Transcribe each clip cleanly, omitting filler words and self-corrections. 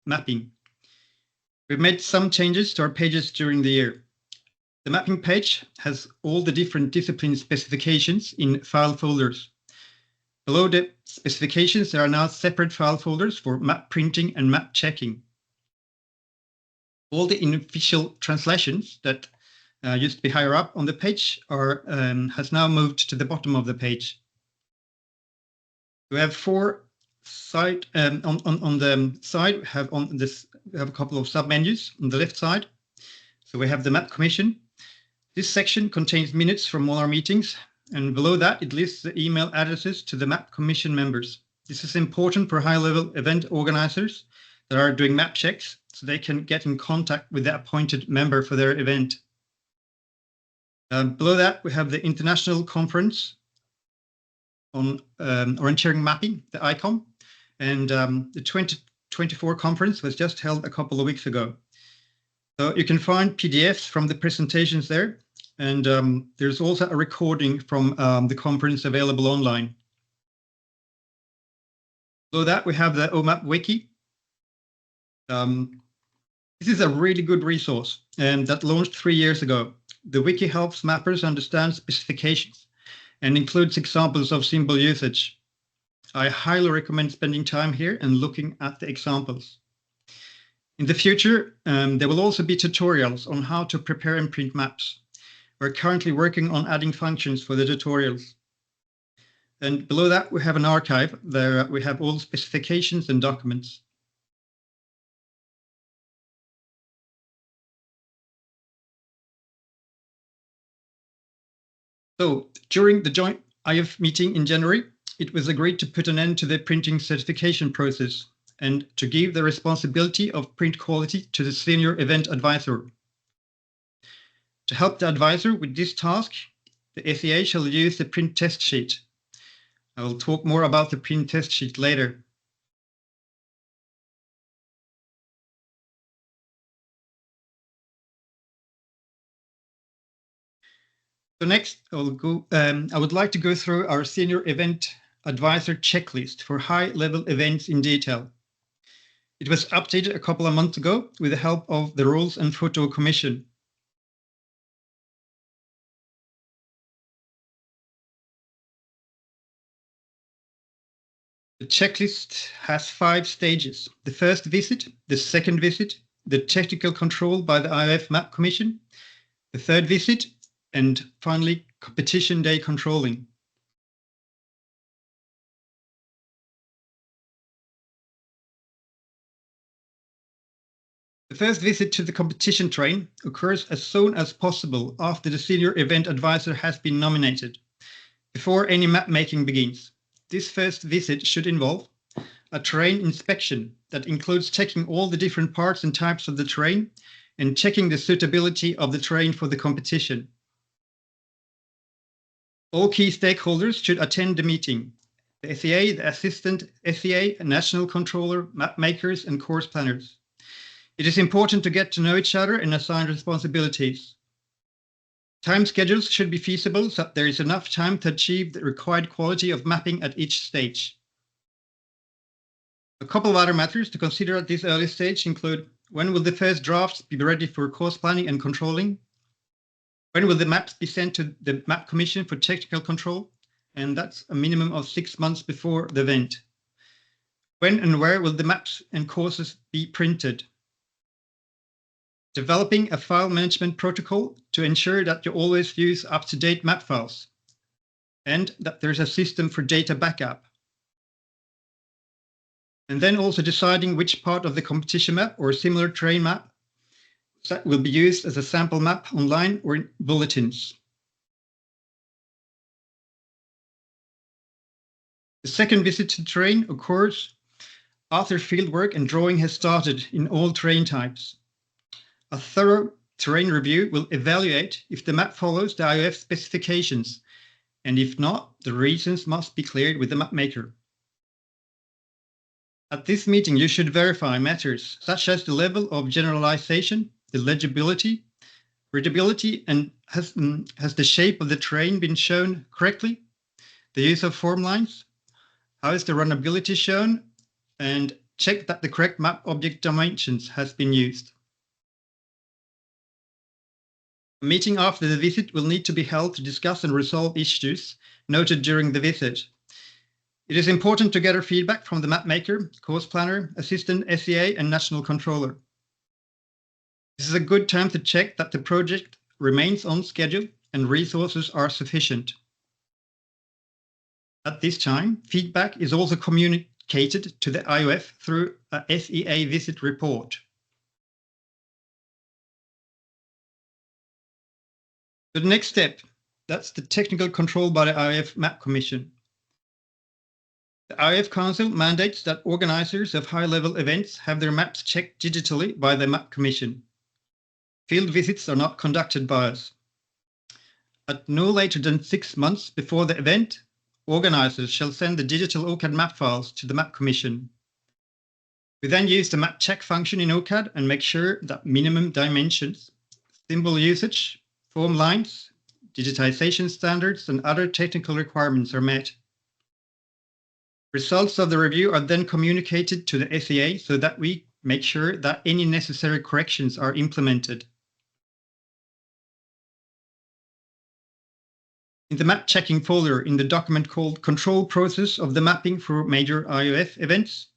mapping. We've made some changes to our pages during the year. The mapping page has all the different discipline specifications in file folders. Below the specifications, there are now separate file folders for map printing and map checking. All the unofficial translations that used to be higher up on the page has now moved to the bottom of the page. We have four side on the side. We have a couple of sub-menus on the left side. So we have the Map Commission. This section contains minutes from all our meetings, and below that it lists the email addresses to the Map Commission members. This is important for high-level event organizers that are doing map checks, so they can get in contact with the appointed member for their event. Below that, we have the International Conference on Orienteering Mapping, the ICOM, and the 2024 conference was just held a couple of weeks ago. So you can find PDFs from the presentations there, and there's also a recording from the conference available online. Below that, we have the OMAP Wiki. This is a really good resource that launched 3 years ago. The wiki helps mappers understand specifications and includes examples of symbol usage. I highly recommend spending time here and looking at the examples. In the future, there will also be tutorials on how to prepare and print maps. We're currently working on adding functions for the tutorials. And below that, we have an archive where we have all specifications and documents. So during the joint IOF meeting in January, it was agreed to put an end to the printing certification process and to give the responsibility of print quality to the senior event advisor. To help the advisor with this task, the SEA shall use the print test sheet. I will talk more about the print test sheet later. So next, I would like to go through our senior event advisor checklist for high-level events in detail. It was updated a couple of months ago with the help of the Rules and Photo Commission. The checklist has 5 stages: the first visit, the second visit, the technical control by the IOF Map Commission, the third visit, and finally, competition day controlling. The first visit to the competition train occurs as soon as possible after the senior event advisor has been nominated, before any map making begins. This first visit should involve a terrain inspection that includes checking all the different parts and types of the terrain and checking the suitability of the terrain for the competition. All key stakeholders should attend the meeting: the SEA, the assistant SEA, national controller, map makers, and course planners. It is important to get to know each other and assign responsibilities. Time schedules should be feasible so that there is enough time to achieve the required quality of mapping at each stage. A couple of other matters to consider at this early stage include: when will the first drafts be ready for course planning and controlling? When will the maps be sent to the Map Commission for technical control? And that's a minimum of 6 months before the event. When and where will the maps and courses be printed? Developing a file management protocol to ensure that you always use up-to-date map files and that there's a system for data backup. And then also deciding which part of the competition map or similar terrain map that will be used as a sample map online or in bulletins. The second visit to terrain occurs after fieldwork and drawing has started in all terrain types. A thorough terrain review will evaluate if the map follows the IOF specifications, and if not, the reasons must be cleared with the map maker. At this meeting, you should verify matters such as the level of generalization, the legibility, readability, and has the shape of the terrain been shown correctly, the use of form lines, how is the runnability shown, and check that the correct map object dimensions has been used. A meeting after the visit will need to be held to discuss and resolve issues noted during the visit. It is important to gather feedback from the map maker, course planner, assistant SEA, and national controller. This is a good time to check that the project remains on schedule and resources are sufficient. At this time, feedback is also communicated to the IOF through a SEA visit report. The next step, that's the technical control by the IOF Map Commission. The IOF Council mandates that organizers of high-level events have their maps checked digitally by the Map Commission. Field visits are not conducted by us. At no later than 6 months before the event, organizers shall send the digital OCAD map files to the Map Commission. We then use the map check function in OCAD and make sure that minimum dimensions, symbol usage, form lines, digitization standards, and other technical requirements are met. Results of the review are then communicated to the SEA so that we make sure that any necessary corrections are implemented. In the map checking folder in the document called Control Process of the Mapping for Major IOF Events,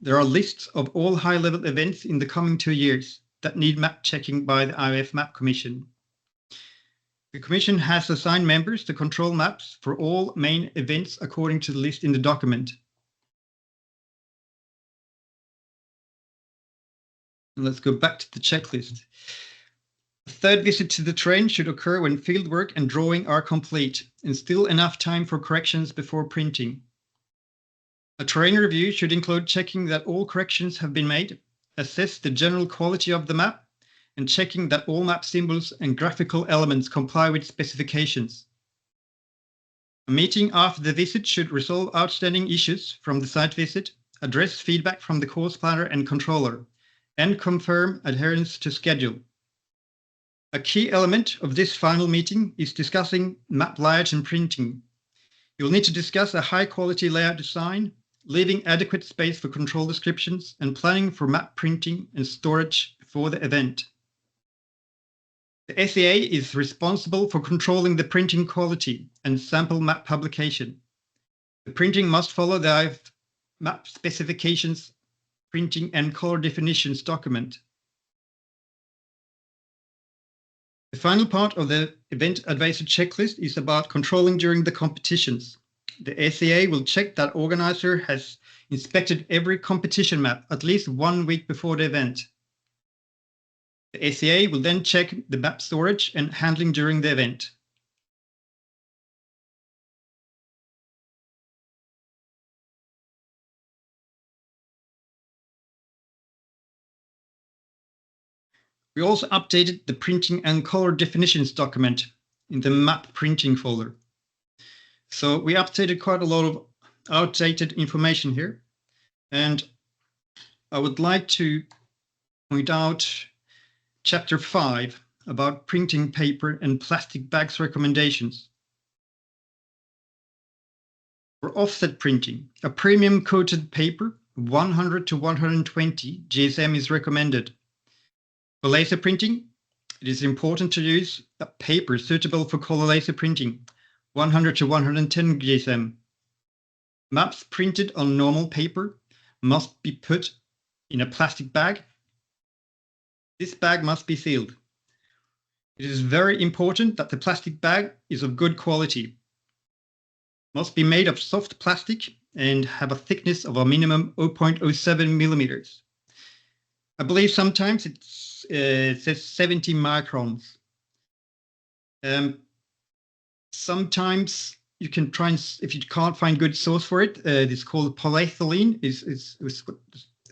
there are lists of all high-level events in the coming 2 years that need map checking by the IOF Map Commission. The Commission has assigned members to control maps for all main events according to the list in the document. And let's go back to the checklist. The third visit to the terrain should occur when fieldwork and drawing are complete and still enough time for corrections before printing. A terrain review should include checking that all corrections have been made, assess the general quality of the map, and checking that all map symbols and graphical elements comply with specifications. A meeting after the visit should resolve outstanding issues from the site visit, address feedback from the course planner and controller, and confirm adherence to schedule. A key element of this final meeting is discussing map layout and printing. You will need to discuss a high-quality layout design, leaving adequate space for control descriptions, and planning for map printing and storage before the event. The SEA is responsible for controlling the printing quality and sample map publication. The printing must follow the IOF map specifications, printing and color definitions document. The final part of the event advisor checklist is about controlling during the competitions. The SEA will check that organizer has inspected every competition map at least 1 week before the event. The SEA will then check the map storage and handling during the event. We also updated the printing and color definitions document in the map printing folder. So we updated quite a lot of outdated information here. And I would like to point out Chapter 5 about printing paper and plastic bags recommendations. For offset printing, a premium coated paper 100 to 120 GSM is recommended. For laser printing, it is important to use a paper suitable for color laser printing 100 to 110 GSM. Maps printed on normal paper must be put in a plastic bag. This bag must be sealed. It is very important that the plastic bag is of good quality. It must be made of soft plastic and have a thickness of a minimum 0.07 millimeters. I believe sometimes it says 70 microns. Sometimes you can try and, if you can't find good source for it, it's called polyethylene. It's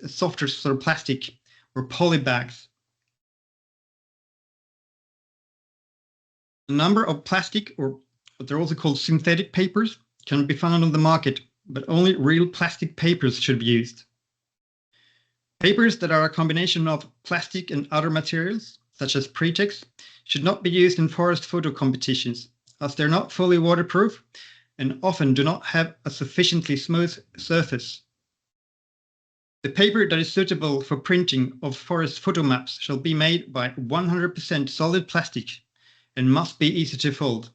a softer sort of plastic, or poly bags. A number of plastic, or what they're also called synthetic papers, can be found on the market, but only real plastic papers should be used. Papers that are a combination of plastic and other materials, such as pretex, should not be used in forest photo competitions, as they're not fully waterproof and often do not have a sufficiently smooth surface. The paper that is suitable for printing of forest photo maps shall be made by 100% solid plastic and must be easy to fold.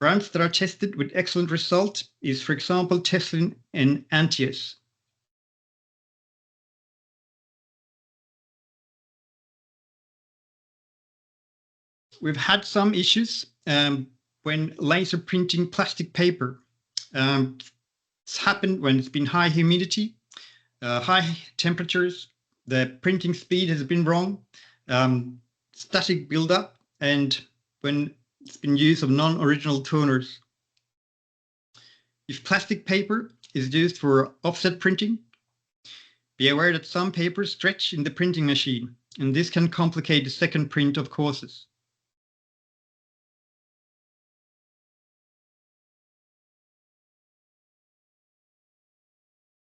Brands that are tested with excellent result is, for example, Teslin and Antius. We've had some issues when laser printing plastic paper. It's happened when it's been high humidity, high temperatures, the printing speed has been wrong, static buildup, and when it's been used of non-original toners. If plastic paper is used for offset printing, be aware that some papers stretch in the printing machine, and this can complicate the second print of courses.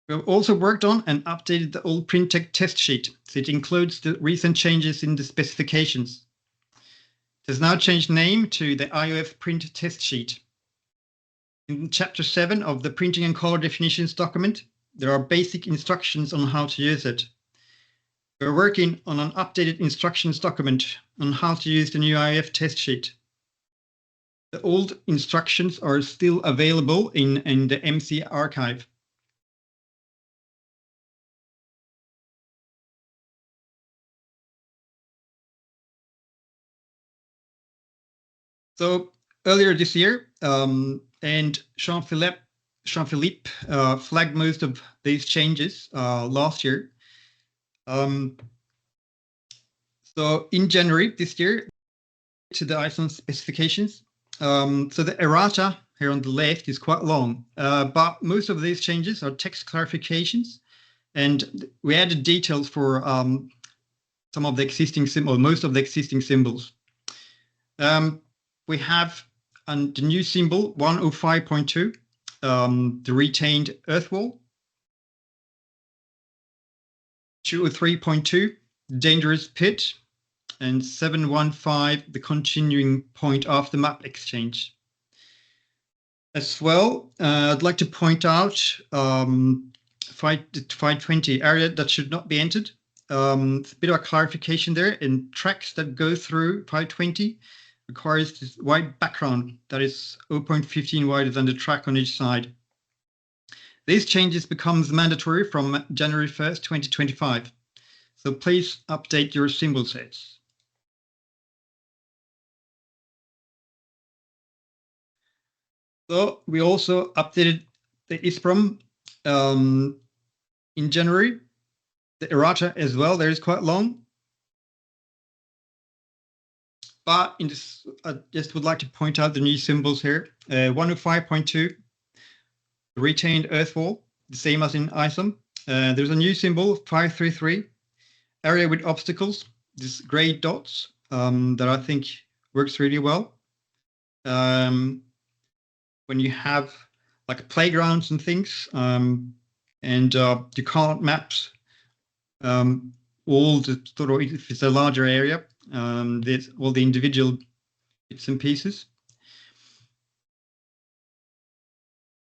We have also worked on and updated the old PrintTech test sheet, so it includes the recent changes in the specifications. It has now changed name to the IOF Print Test Sheet. In Chapter 7 of the Printing and Color Definitions document, there are basic instructions on how to use it. We're working on an updated instructions document on how to use the new IOF test sheet. The old instructions are still available in the MC archive. So earlier this year, and Jean-Philippe flagged most of these changes last year. So in January this year, to the ISOM specifications. So the errata here on the left is quite long, but most of these changes are text clarifications, and we added details for some of the existing symbols, most of the existing symbols. We have the new symbol 105.2, the retained earth wall. 203.2, dangerous pit, and 715, the continuing point after map exchange. As well, I'd like to point out 520, area that should not be entered. It's a bit of a clarification there, and tracks that go through 520 requires this white background that is 0.15 wider than the track on each side. These changes becomes mandatory from January 1st, 2025. So please update your symbol sets. So we also updated the ISSPROM in January. The errata as well, there is quite long. But in this, I just would like to point out the new symbols here. 105.2, retained earth wall, the same as in ISOM. There's a new symbol, 533, area with obstacles, these gray dots that I think works really well. When you have like playgrounds and things, and you can't map all the sort of, if it's a larger area, there's all the individual bits and pieces.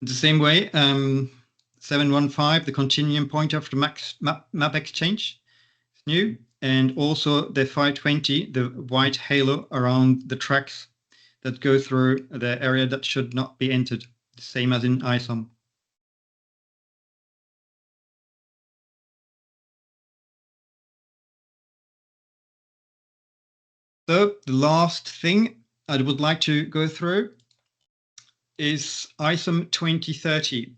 The same way, 715, the continuum point after map exchange is new, and also the 520, the white halo around the tracks that go through the area that should not be entered, the same as in ISOM. So the last thing I would like to go through is ISOM 2030.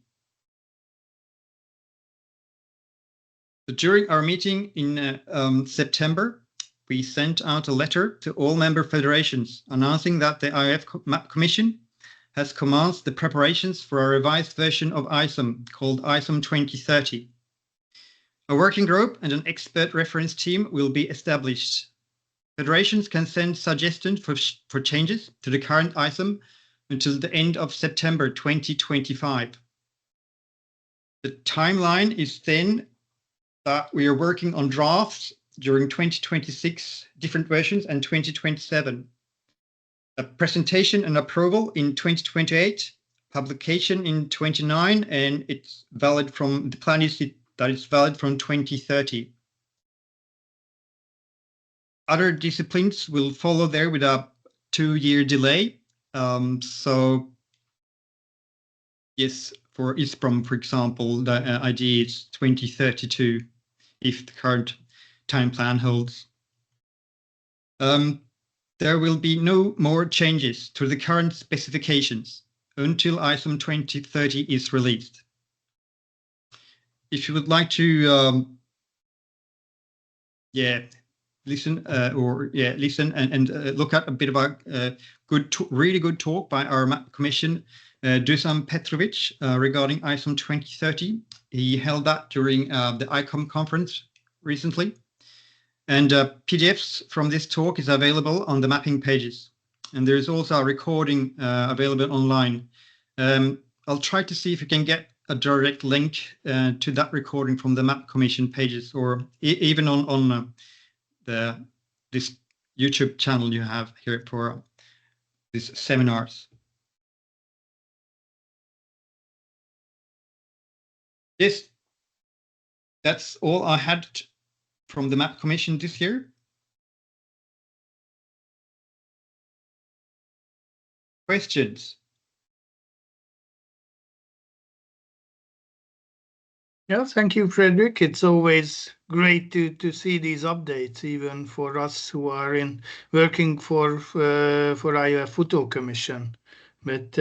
So during our meeting in September, we sent out a letter to all member federations announcing that the IOF Map Commission has commenced the preparations for a revised version of ISOM called ISOM 2030. A working group and an expert reference team will be established. Federations can send suggestions for changes to the current ISOM until the end of September 2025. The timeline is then that we are working on drafts during 2026, different versions, and 2027. A presentation and approval in 2028, publication in 29, and it's valid from, the plan is that is valid from 2030. Other disciplines will follow there with a 2-year delay. So yes, for ISSPROM, for example, the idea is 2032 if the current time plan holds. There will be no more changes to the current specifications until ISOM 2030 is released. If you would like to listen and look at a bit of a really good talk by our Map Commission, Dusan Petrovic, regarding ISOM 2030. He held that during the ICOM conference recently. And PDFs from this talk is available on the mapping pages. And there's also a recording available online. I'll try to see if we can get a direct link to that recording from the Map Commission pages, or even on this YouTube channel you have here for these seminars. Yes, that's all I had from the Map Commission this year. Questions? Yeah, thank you, Fredrik. It's always great to see these updates, even for us who are working for IOF Photo Commission. But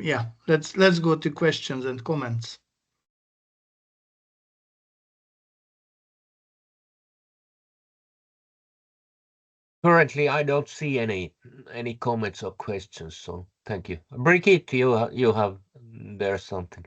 yeah, let's go to questions and comments. Currently, I don't see any comments or questions, so thank you. Brigitte, you have there something.